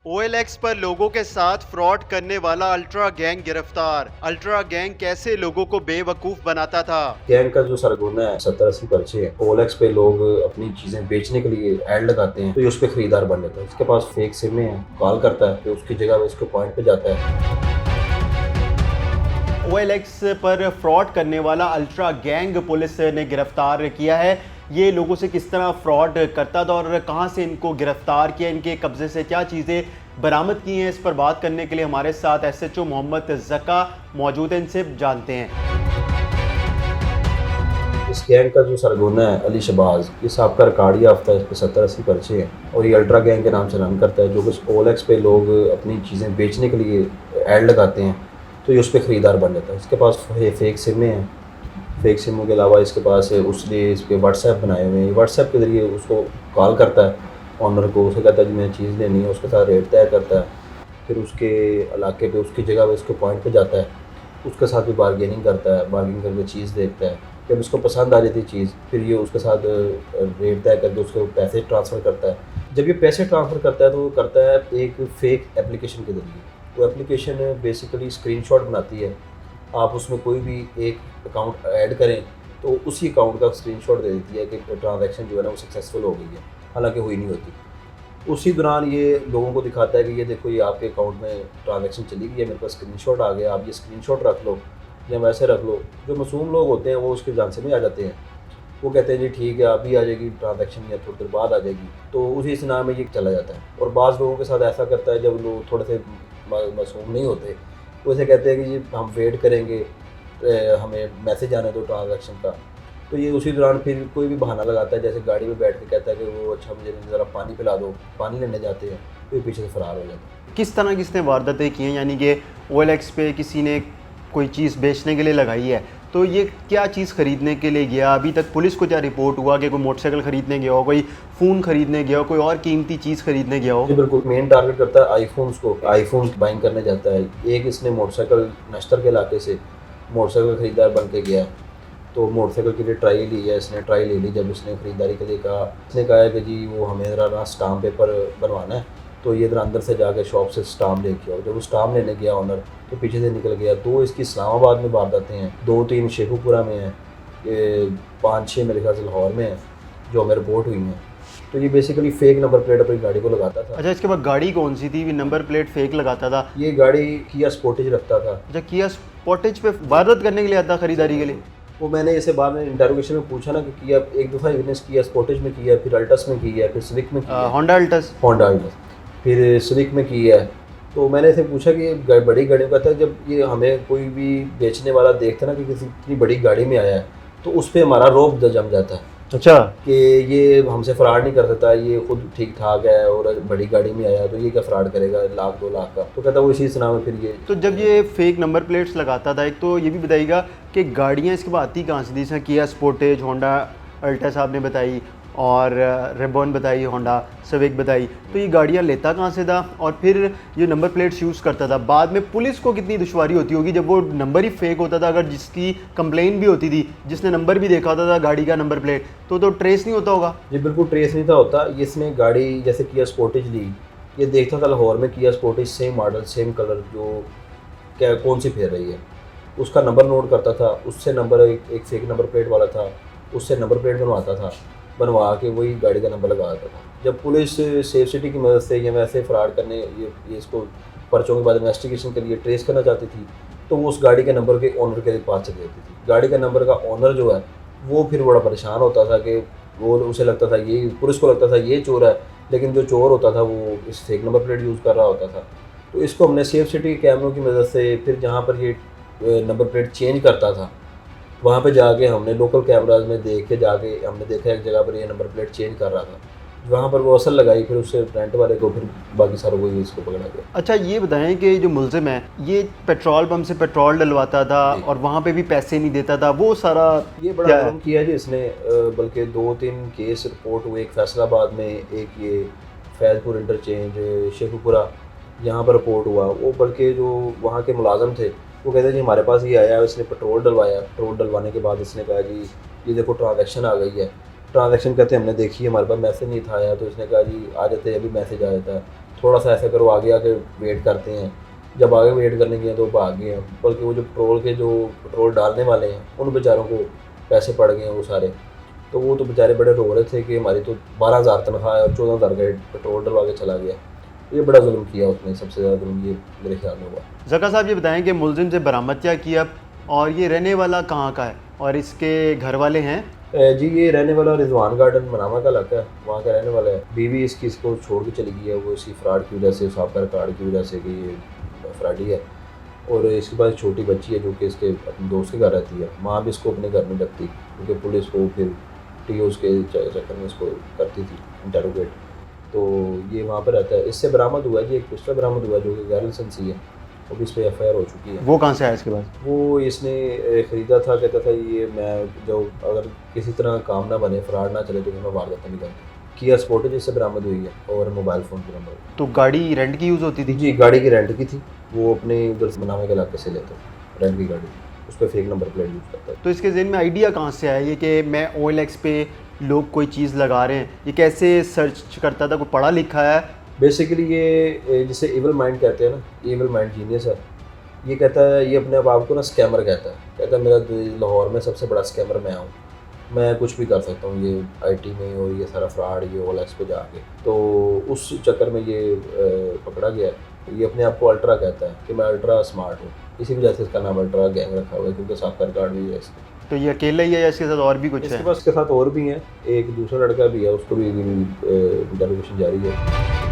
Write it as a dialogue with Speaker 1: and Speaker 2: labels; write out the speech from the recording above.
Speaker 1: OLX पर लोगों के साथ फ्रॉड करने वाला अल्ट्रा गैंग गिरफ्तार। अल्ट्रा गैंग कैसे लोगों को बेवकूफ बनाता था।
Speaker 2: गैंग का जो सरगना है 70-80 पर्चे हैं। OLX पे लोग अपनी चीजें बेचने के लिए ऐड लगाते हैं तो ये उस पे खरीदार बन जाता है। इसके पास फेक सिम है, कॉल करता है तो उसकी जगह उसके पॉइंट पे जाता है।
Speaker 1: OLX पर फ्रॉड करने वाला अल्ट्रा गैंग पुलिस ने गिरफ्तार किया है। ये लोगों से किस तरह फ्रॉड करता था और कहां से इनको गिरफ्तार किया, इनके कब्जे से क्या चीज़ें बरामद की हैं, इस पर बात करने के लिए हमारे साथ SHO मोहम्मद ज़का मौजूद हैं। इनसे जानते हैं।
Speaker 2: इस गैंग का जो सरगना है अली शबाज, ये सबका रिकॉर्ड याफ्ता है। इस पे 70-80 पर्चे हैं और ये अल्ट्रा गैंग के नाम से रन करता है। जो कुछ OLX पे लोग अपनी चीज़ें बेचने के लिए ऐड लगाते हैं तो ये उस पर ख़रीदार बन जाता है। इसके पास फेक सिमें हैं। फेक सिमों के अलावा इसके पास उसने इस पर व्हाट्सएप बनाए हुए हैं। व्हाट्सएप के ज़रिए उसको कॉल करता है ऑनर को, उसे कहता है जी मैं चीज़ लेनी है, उसके साथ रेट तय करता है। फिर उसके इलाके पे उसकी जगह पे उसके पॉइंट पे जाता है, उसके साथ भी बारगेनिंग करता है, बारगेनिंग करके चीज़ देखता है। जब उसको पसंद आ जाती है चीज़, फिर ये उसके साथ रेट तय करके उसको पैसे ट्रांसफ़र करता है। जब ये पैसे ट्रांसफ़र करता है तो वो करता है एक फ़ेक एप्लीकेशन के ज़रिए। वो एप्लीकेशन बेसिकली स्क्रीनशॉट बनाती है। आप उसमें कोई भी एक अकाउंट ऐड करें तो उसी अकाउंट का स्क्रीनशॉट दे देती है कि ट्रांजैक्शन जो है ना वो सक्सेसफुल हो गई है, हालांकि हुई नहीं होती। उसी दौरान ये लोगों को दिखाता है कि ये देखो ये आपके अकाउंट में ट्रांजैक्शन चली गई है, मेरे पास स्क्रीनशॉट आ गया, आप ये स्क्रीनशॉट रख लो या वैसे रख लो। जो मासूम लोग होते हैं वो उसके झांसे में आ जाते हैं। वो कहते हैं जी ठीक है आप भी आ जाएगी ट्रांजैक्शन या थोड़ी देर बाद आ जाएगी, तो उसी स्नाह में ये चला जाता है। और बाज़ लोगों के साथ ऐसा करता है जब लोग थोड़े से मासूम नहीं होते, वो ऐसे कहते हैं कि जी हम वेट करेंगे, हमें मैसेज आने दो ट्रांजैक्शन का। तो ये उसी दौरान फिर कोई भी बहाना लगाता है, जैसे गाड़ी में बैठ के कहता है कि वो अच्छा मुझे ज़रा पानी पिला दो, पानी लेने जाते हैं तो ये पीछे से फरार हो जाता है।
Speaker 1: किस तरह किसने वारदातें की हैं, यानी कि OLX पे किसी ने कोई चीज़ बेचने के लिए लगाई है, तो ये क्या चीज़ ख़रीदने के लिए गया? अभी तक पुलिस को क्या रिपोर्ट हुआ कि कोई मोटरसाइकिल ख़रीदने गया हो, कोई फ़ोन ख़रीदने गया हो, कोई और कीमती चीज़ ख़रीदने गया हो?
Speaker 2: जी बिल्कुल, मेन टारगेट करता है आईफोन्स को। आईफोन्स बाइंग करने जाता है। एक इसने मोटरसाइकिल नश्तर के इलाके से मोटरसाइकिल खरीदार बन के गया, तो मोटरसाइकिल के लिए ट्राई ली है इसने। ट्राई ले ली, जब इसने ख़रीदारी के लिए कहा, इसने कहा है कि जी वो हमें ज़रा ना स्टाम्प पेपर बनवाना है, तो ये इधर अंदर से जाके शॉप से स्टाम्प लेके आओ। जब वो स्टाम्प लेने गया ऑनर, तो पीछे से निकल गया। 2 इसकी इस्लामाबाद में वारदातें हैं, 2-3 शेखुपुरा में हैं, 5-6 मेरे ख्याल से लाहौर में हैं जो हमें रिपोर्ट हुई हैं। तो ये बेसिकली फ़ेक नंबर प्लेट अपनी गाड़ी को लगाता था।
Speaker 1: अच्छा, इसके बाद गाड़ी कौन सी थी? नंबर प्लेट फेक लगाता था?
Speaker 2: ये गाड़ी किया स्पोर्टेज रखता था।
Speaker 1: अच्छा, किया स्पोर्टेज पे वारदात करने के लिए आता, ख़रीदारी के लिए?
Speaker 2: वो मैंने इसे बाद में इंटरोगेशन में पूछा ना कि किया एक दफ़ा विटनेस किया स्पोर्टेज में किया, फिर अल्टस में किया, फिर सिविक में किया,
Speaker 1: होंडा अल्टस।
Speaker 2: होंडा अल्टस, फिर सिविक में किया है। तो मैंने इसे पूछा कि ये बड़ी गाड़ियों का था, जब ये हमें कोई भी बेचने वाला देखता ना कि किसी इतनी बड़ी गाड़ी में आया है तो उस पर हमारा रौब जम जाता है।
Speaker 1: अच्छा,
Speaker 2: कि ये हमसे फ़्रॉड नहीं कर सकता, ये खुद ठीक ठाक है और बड़ी गाड़ी में आया तो ये क्या फ़्रॉड करेगा 1-2 लाख का। तो कहता वो इसी सुना में फिर ये।
Speaker 1: तो जब ये फेक नंबर प्लेट्स लगाता था, एक तो ये भी बताइएगा कि गाड़ियाँ इसके बाद आती कहाँ से थी? जैसे किया स्पोर्टेज, होंडा अल्टस आपने बताई, और रेबॉन बताई, होंडा सिविक बताई, तो ये गाड़ियाँ लेता कहाँ से था और फिर ये नंबर प्लेट्स यूज़ करता था? बाद में पुलिस को कितनी दुश्वारी होती होगी जब वो नंबर ही फेक होता था? अगर जिसकी कंप्लेन भी होती थी, जिसने नंबर भी देखा होता था गाड़ी का नंबर प्लेट, तो ट्रेस नहीं होता होगा?
Speaker 2: जी बिल्कुल ट्रेस नहीं था होता। इसने गाड़ी जैसे किया स्पोर्टेज ली, ये देखता था लाहौर में किया Sportage same model same colour जो क्या कौन सी फिर रही है, उसका नंबर नोट करता था, उससे नंबर एक फेक नंबर प्लेट वाला था, उससे नंबर प्लेट बनवाता था, बनवा के वही गाड़ी का नंबर लगा देता था। जब पुलिस सेफ सिटी की मदद से या वैसे फ्रॉड करने ये इसको पर्चों के बाद इन्वेस्टिगेशन के लिए ट्रेस करना चाहती थी, तो वो उस गाड़ी के नंबर के ओनर के पास चली जाती थी। गाड़ी का नंबर का ओनर जो है वो फिर बड़ा परेशान होता था कि वो उसे लगता था ये, पुलिस को लगता था ये चोर है, लेकिन जो चोर होता था वो इस फेक नंबर प्लेट यूज़ कर रहा होता था। तो इसको हमने सेफ सिटी के कैमरों की मदद से फिर जहाँ पर ये नंबर प्लेट चेंज करता था वहाँ पे जाके हमने लोकल कैमराज में देख के जाके हमने देखा एक जगह पर ये नंबर प्लेट चेंज कर रहा था, वहाँ पर वो असल लगाई, फिर उससे रेंट वाले को फिर बाकी सारों को इसको पकड़ा गया।
Speaker 1: अच्छा, ये बताएं कि जो मुलजिम है ये पेट्रोल पंप से पेट्रोल डलवाता था और वहाँ पे भी पैसे नहीं देता था, वो सारा
Speaker 2: ये बड़ा जुर्म किया जी इसने। बल्कि 2-3 केस रिपोर्ट हुए, एक फैसलाबाद में, एक ये फैज़पुर इंटरचेंज शेखुपुरा यहाँ पर रिपोर्ट हुआ। वो बल्कि जो वहाँ के मुलाजम थे वो कहते जी हमारे पास ये आया, इसने पेट्रोल डलवाया, पेट्रोल डलवाने के बाद इसने कहा जी ये देखो ट्रांजैक्शन आ गई है। ट्रांजैक्शन कहते हमने देखी, हमारे पास मैसेज नहीं था आया, तो इसने कहा जी आ जाते अभी मैसेज आ जाता है। थोड़ा सा ऐसा करो, आगे आके वेट करते हैं। जब आगे वेट करने गए तो भाग गए हैं, बल्कि वो जो पेट्रोल डालने वाले हैं उन बेचारों को पैसे पड़ गए हैं वो सारे। तो वो तो बेचारे बड़े रो रहे थे कि हमारी तो 12,000 तनख्वाह है और 14,000 का पेट्रोल डलवा के चला गया। ये बड़ा जुल्म किया उसने, सबसे ज़्यादा जुल्म ये मेरे ख्याल में हुआ।
Speaker 1: ज़का साहब ये बताएं कि मुलजिम से बरामद क्या किया और ये रहने वाला कहाँ का है और इसके घर वाले हैं?
Speaker 2: जी ये रहने वाला रिजवान गार्डन मनामा का इलाका है, वहाँ का रहने वाला है। बीवी इसकी इसको छोड़ के चली गई है, वो इसी फ्रॉड की वजह से, साबका रिकॉर्ड की वजह से कि ये फ्रॉडी है। और इसके पास एक छोटी बच्ची है जो कि इसके अपने दोस्त के घर रहती है। माँ भी इसको अपने घर में रखती क्योंकि पुलिस को फिर टीओस के चक्कर में इसको करती थी इंटरोगेट। तो ये वहाँ पर रहता है। इससे बरामद हुआ है जी, एक पिस्टल बरामद हुआ जो कि गैर लाइसेंसी है, वो भी इस पर FIR हो चुकी है।
Speaker 1: वो कहाँ से आया इसके पास?
Speaker 2: वो इसने ख़रीदा था, कहता था ये मैं जो अगर किसी तरह काम ना बने, फ्रॉड ना चले तो मैं वारदात नहीं करता। किया स्पोर्टेज इससे बरामद हुई है और मोबाइल फ़ोन भी नंबर।
Speaker 1: तो गाड़ी रेंट की यूज़ होती थी?
Speaker 2: जी गाड़ी की रेंट की थी, वो अपने उधर से मनामे के इलाके से लेते, रेंट की गाड़ी, उस पर फेक नंबर प्लेट यूज़ करता है।
Speaker 1: तो इसके ज़हन में आइडिया कहाँ से आया ये कि मैं OLX पे लोग कोई चीज़ लगा रहे हैं? ये कैसे सर्च करता था? कोई पढ़ा लिखा है?
Speaker 2: बेसिकली ये जिसे इवल माइंड कहते हैं ना, इवल माइंड जीनियस है। ये कहता है, ये अपने आप को ना स्कैमर कहता है मेरा लाहौर में सबसे बड़ा स्कैमर मैं हूँ, मैं कुछ भी कर सकता हूँ ये IT में और ये सारा फ्रॉड ये OLX पे जाके। तो उस चक्कर में ये पकड़ा गया है। ये अपने आप को अल्ट्रा कहता है कि मैं अल्ट्रा स्मार्ट हूँ, इसी वजह से इसका नाम अल्ट्रा गैंग रखा हुआ है, क्योंकि साबका रिकॉर्ड भी है इसका।
Speaker 1: तो ये अकेला ही है या इसके साथ और भी कुछ है?
Speaker 2: इसके पास के साथ और भी हैं, एक दूसरा लड़का भी है, उसको भी इंटरोगेशन जारी है।